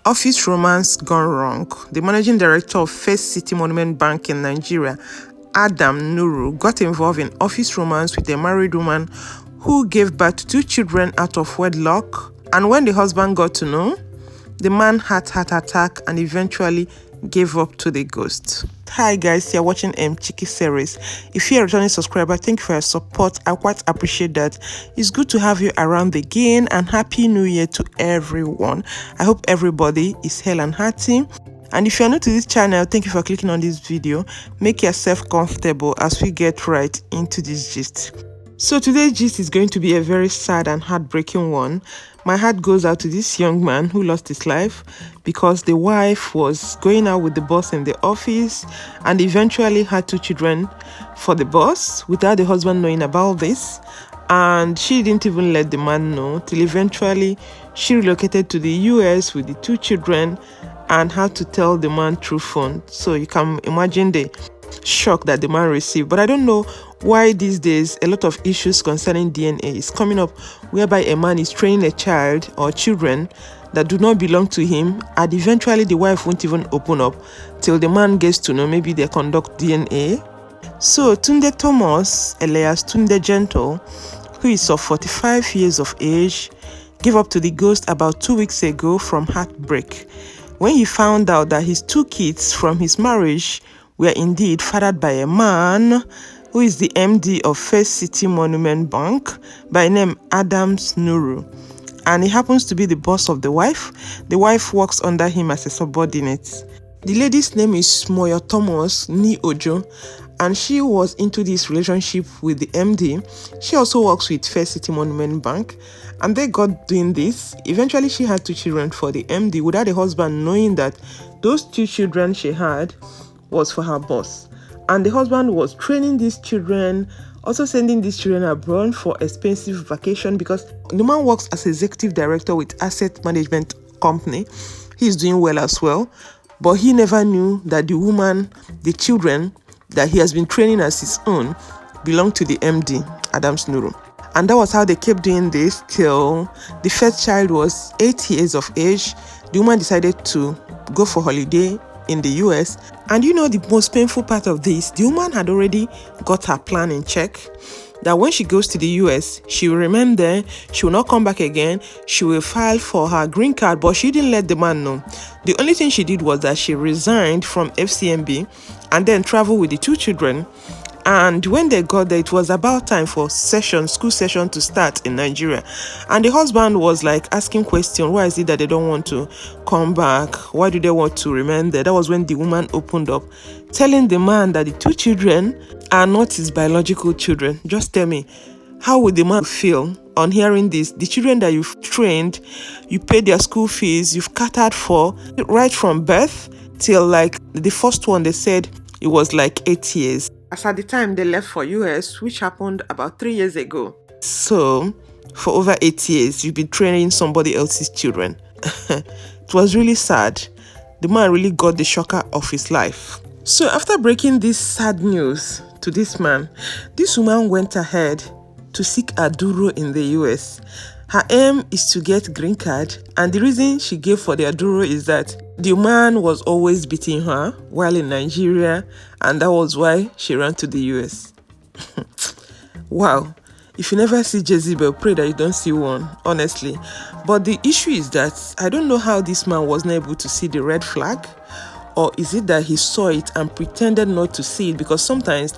Office romance gone wrong. The managing director of First City Monument Bank in Nigeria, Adam Nuru, got involved in office romance with a married woman who gave birth to 2 children out of wedlock. And when the husband got to know, the man had heart attack and eventually gave up to the ghost. Hi guys, you're watching Chiki series. If you're a returning subscriber, thank you for your support. I quite appreciate that. It's good to have you around again, and happy new year to everyone. I hope everybody is hale and hearty. And if you're new to this channel, thank you for clicking on this video. Make yourself comfortable as we get right into this gist. So today's gist is going to be a very sad and heartbreaking one. My heart goes out to this young man who lost his life because the wife was going out with the boss in the office and eventually had 2 children for the boss without the husband knowing about this. And she didn't even let the man know till eventually she relocated to the US with the 2 children and had to tell the man through phone. So you can imagine the shock that the man received. But I don't know why these days a lot of issues concerning DNA is coming up, whereby a man is training a child or children that do not belong to him, and eventually the wife won't even open up till the man gets to know. Maybe they conduct DNA. So Tunde Thomas, alias Tunde Gentle, who is of 45 years of age, gave up to the ghost about 2 weeks ago from heartbreak when he found out that his 2 kids from his marriage were indeed fathered by a man who is the MD of First City Monument Bank by name Adams Nuru. And he happens to be the boss of the wife. The wife works under him as a subordinate. The lady's name is Moyo Thomas Ni Ojo, and she was into this relationship with the MD. She also works with First City Monument Bank, and they got doing this. Eventually, she had 2 children for the MD without the husband knowing that those 2 children she had was for her boss. And the husband was training these children, also sending these children abroad for expensive vacation, because the man works as executive director with asset management company. He's doing well as well, but he never knew that the woman, the children that he has been training as his own, belonged to the MD, Adams Nuru. And that was how they kept doing this till the first child was 8 years of age. The woman decided to go for holiday in the US. And you know the most painful part of this, the woman had already got her plan in check, that when she goes to the US, she will remain there, she will not come back again, she will file for her green card, but she didn't let the man know. The only thing she did was that she resigned from FCMB and then traveled with the 2 children. And when they got there, it was about time for school session to start in Nigeria. And the husband was like asking questions. Why is it that they don't want to come back? Why do they want to remain there? That was when the woman opened up, telling the man that the 2 children are not his biological children. Just tell me, how would the man feel on hearing this? The children that you've trained, you paid their school fees, you've catered for, right from birth till like the first one, they said it was like 8 years. As at the time they left for US, which happened about 3 years ago. So, for over 8 years, you've been training somebody else's children. It was really sad. The man really got the shocker of his life. So, after breaking this sad news to this man, this woman went ahead to seek a Nuru in the US. Her aim is to get green card, and the reason she gave for the Nuru is that the man was always beating her while in Nigeria, and that was why she ran to the US. Wow. If you never see Jezebel, pray that you don't see one, honestly. But the issue is that I don't know how this man wasn't able to see the red flag, or is it that he saw it and pretended not to see it? Because sometimes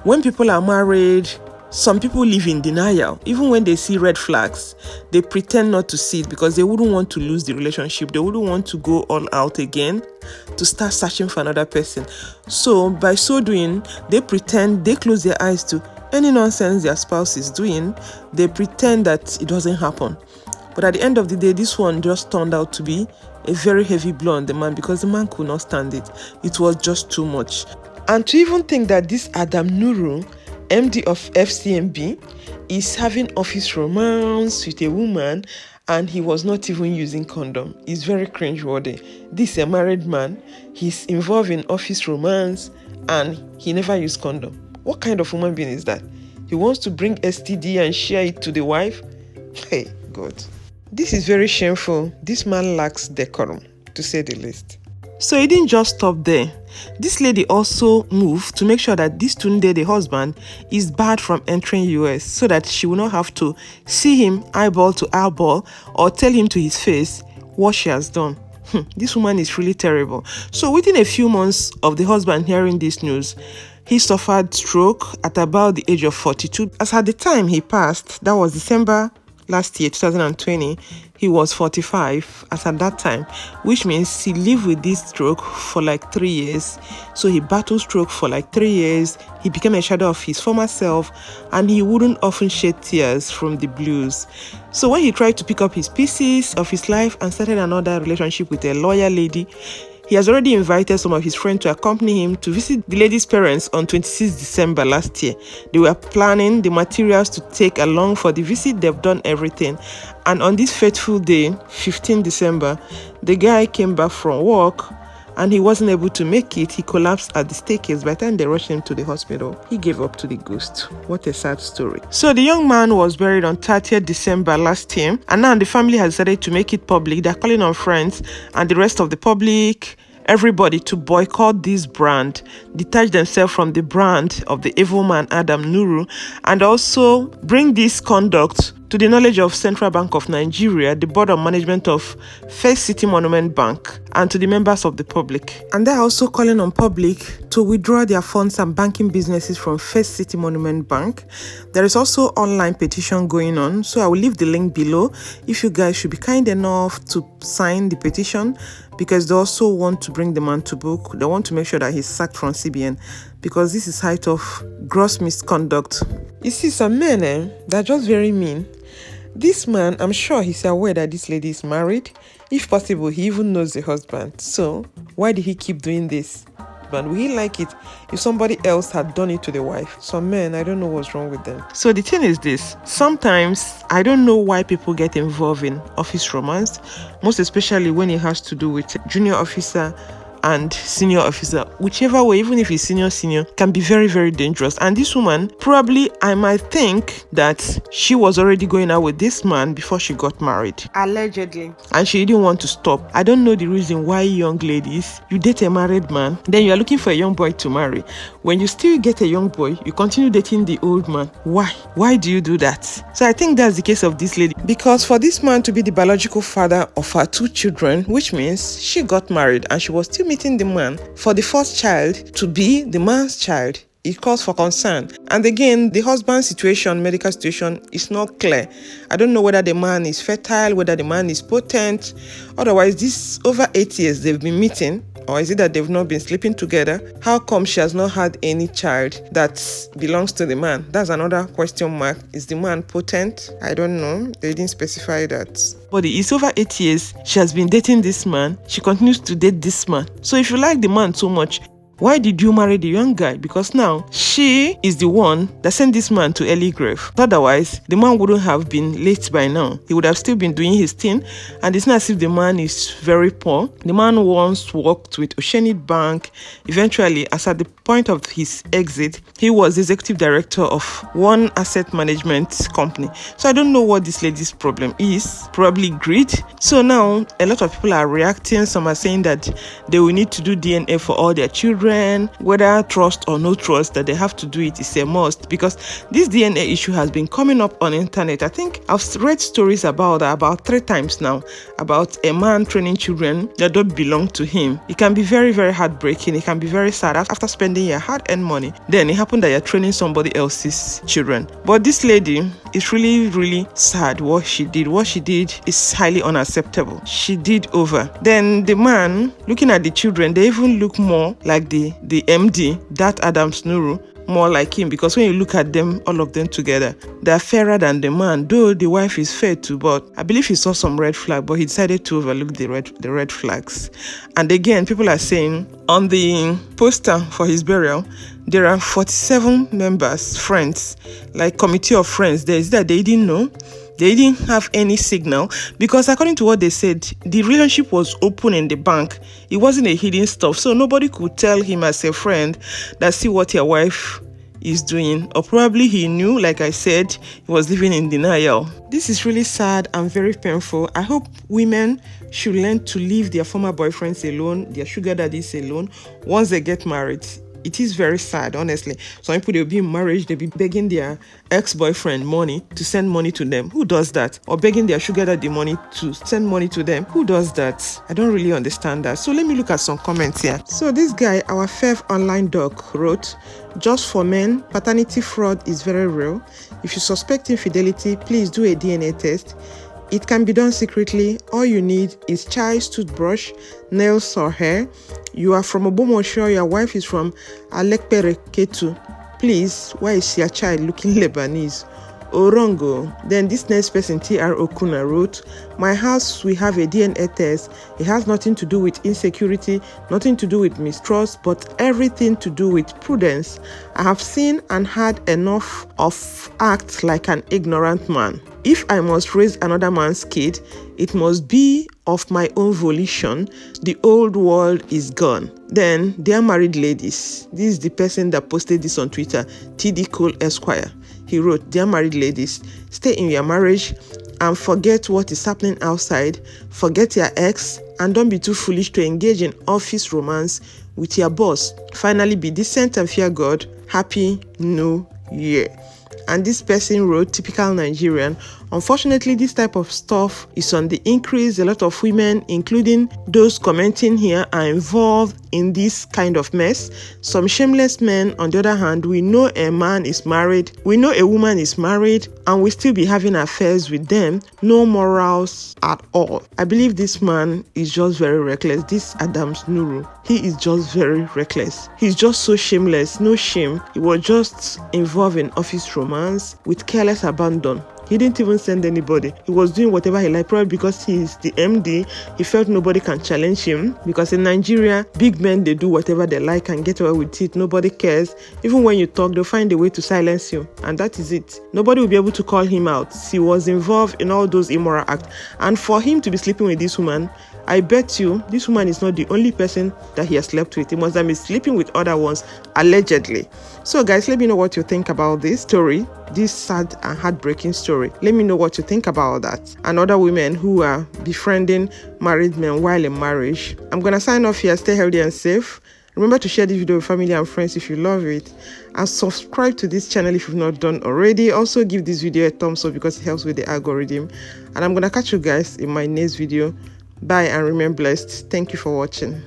when people are married, some people live in denial. Even when they see red flags, they pretend not to see it because they wouldn't want to lose the relationship. They wouldn't want to go all out again to start searching for another person. So by so doing, they pretend, they close their eyes to any nonsense their spouse is doing. They pretend that it doesn't happen. But at the end of the day, this one just turned out to be a very heavy blow on the man, because the man could not stand it. It was just too much. And to even think that this Adam Nuru, MD of FCMB, is having office romance with a woman and he was not even using condom, is very cringeworthy. This is a married man, he's involved in office romance and he never used condom. What kind of human being is that? He wants to bring STD and share it to the wife? Hey, God. This is very shameful. This man lacks decorum, to say the least. So he didn't just stop there. This lady also moved to make sure that this Tunde, the husband, is barred from entering US so that she will not have to see him eyeball to eyeball or tell him to his face what she has done. This woman is really terrible. So within a few months of the husband hearing this news, he suffered stroke at about the age of 42. As at the time he passed, that was December last year, 2020, he was 45 as at that time, which means he lived with this stroke for like 3 years. So he battled stroke for like 3 years. He became a shadow of his former self, and he wouldn't often shed tears from the blues. So when he tried to pick up his pieces of his life and started another relationship with a lawyer lady, he has already invited some of his friends to accompany him to visit the lady's parents on 26 December last year. They were planning the materials to take along for the visit. They've done everything. And on this fateful day, 15 December, the guy came back from work and he wasn't able to make it. He collapsed at the staircase. By the time they rushed him to the hospital, he gave up to the ghost. What a sad story. So the young man was buried on 30th December last year, and now the family has decided to make it public. They're calling on friends and the rest of the public, everybody, to boycott this brand, detach themselves from the brand of the evil man Adam Nuru, and also bring this conduct to the knowledge of Central Bank of Nigeria, the Board of Management of First City Monument Bank, and to the members of the public. And they're also calling on public to withdraw their funds and banking businesses from First City Monument Bank. There is also online petition going on, so I will leave the link below if you guys should be kind enough to sign the petition, because they also want to bring the man to book. They want to make sure that he's sacked from CBN, because this is height of gross misconduct. You see, some men, they're just very mean. This man, I'm sure he's aware that this lady is married. If possible, he even knows the husband. So why did he keep doing this? But will he like it if somebody else had done it to the wife? Some men, I don't know what's wrong with them. So the thing is this. Sometimes I don't know why people get involved in office romance, most especially when it has to do with junior officer and senior officer. Whichever way, even if it's senior, can be very, very dangerous. And this woman, probably, I might think that she was already going out with this man before she got married. Allegedly. And she didn't want to stop. I don't know the reason why young ladies, you date a married man, then you are looking for a young boy to marry. When you still get a young boy, you continue dating the old man. Why? Why do you do that? So I think that's the case of this lady. Because for this man to be the biological father of her 2 children, which means she got married and she was still meeting the man, for the first child to be the man's child, it calls for concern. And again, the husband's situation, medical situation, is not clear. I don't know whether the man is fertile, whether the man is potent. Otherwise, this over 8 years they've been meeting, or is it that they've not been sleeping together? How come she has not had any child that belongs to the man? That's another question mark. Is the man potent? I don't know. They didn't specify that. But it's over 8 years she has been dating this man. She continues to date this man. So if you like the man so much, why did you marry the young guy? Because now she is the one that sent this man to early grave. Otherwise, the man wouldn't have been late by now. He would have still been doing his thing. And it's not as if the man is very poor. The man once worked with Oceanic Bank. Eventually, as at the point of his exit, he was the executive director of one asset management company. So I don't know what this lady's problem is. Probably greed. So now a lot of people are reacting. Some are saying that they will need to do DNA for all their children. Whether trust or no trust, that they have to do it is a must, because this DNA issue has been coming up on internet. I think I've read stories about that about 3 times now, about a man training children that don't belong to him. It can be very, very heartbreaking. It can be very sad after spending your hard-earned money. Then it happened that you're training somebody else's children. But this lady, it's really, really sad what she did. What she did is highly unacceptable. She did over. Then the man, looking at the children, they even look more like the MD, that Adams Nuru, more like him, because when you look at them, all of them together, they're fairer than the man, though the wife is fair too. But I believe he saw some red flag, but he decided to overlook the red flags. And again, people are saying on the poster for his burial, there are 47 members, friends, like committee of friends. There is that they didn't know. They didn't have any signal, because according to what they said, the relationship was open in the bank. It wasn't a hidden stuff. So nobody could tell him as a friend that, see what your wife is doing, or probably he knew, like I said, he was living in denial. This is really sad and very painful. I hope women should learn to leave their former boyfriends alone, their sugar daddies alone, once they get married. It is very sad, honestly. Some people, they'll be in marriage, they'll be begging their ex-boyfriend money to send money to them. Who does that? Or begging their sugar daddy money to send money to them. Who does that? I don't really understand that. So let me look at some comments here. So this guy, our Fev online doc, wrote, "Just for men, paternity fraud is very real. If you suspect infidelity, please do a DNA test. It can be done secretly. All you need is child's toothbrush, nails or hair. You are from Obomosho, your wife is from Alekpere Ketu. Please, why is your child looking Lebanese? Orongo." Then this next person, TR Okuna, wrote, "My house, we have a DNA test. It has nothing to do with insecurity, nothing to do with mistrust, but everything to do with prudence. I have seen and heard enough of act like an ignorant man. If I must raise another man's kid, it must be of my own volition. The old world is gone." Then, dear married ladies, this is the person that posted this on Twitter, TD Cole Esquire. He wrote, "Dear married ladies, stay in your marriage and forget what is happening outside. Forget your ex and don't be too foolish to engage in office romance with your boss. Finally, be decent and fear God. Happy New Year." And this person wrote, "Typical Nigerian. Unfortunately, this type of stuff is on the increase. A lot of women, including those commenting here, are involved in this kind of mess. Some shameless men, on the other hand, we know a man is married, we know a woman is married, and we still be having affairs with them. No morals at all. I believe this man is just very reckless. This Adams Nuru, he is just very reckless. He's just so shameless, no shame. He was just involved in office romance with careless abandon. He didn't even send anybody. He was doing whatever he liked, probably because he is the MD. He felt nobody can challenge him. Because in Nigeria, big men, they do whatever they like and get away with it. Nobody cares. Even when you talk, they'll find a way to silence you. And that is it. Nobody will be able to call him out. He was involved in all those immoral acts. And for him to be sleeping with this woman, I bet you this woman is not the only person that he has slept with. He must have been sleeping with other ones, allegedly. So guys, let me know what you think about this story, this sad and heartbreaking story. Let me know what you think about that. And other women who are befriending married men while in marriage. I'm going to sign off here. Stay healthy and safe. Remember to share this video with family and friends if you love it. And subscribe to this channel if you've not done already. Also give this video a thumbs up because it helps with the algorithm. And I'm going to catch you guys in my next video. Bye and remain blessed. Thank you for watching.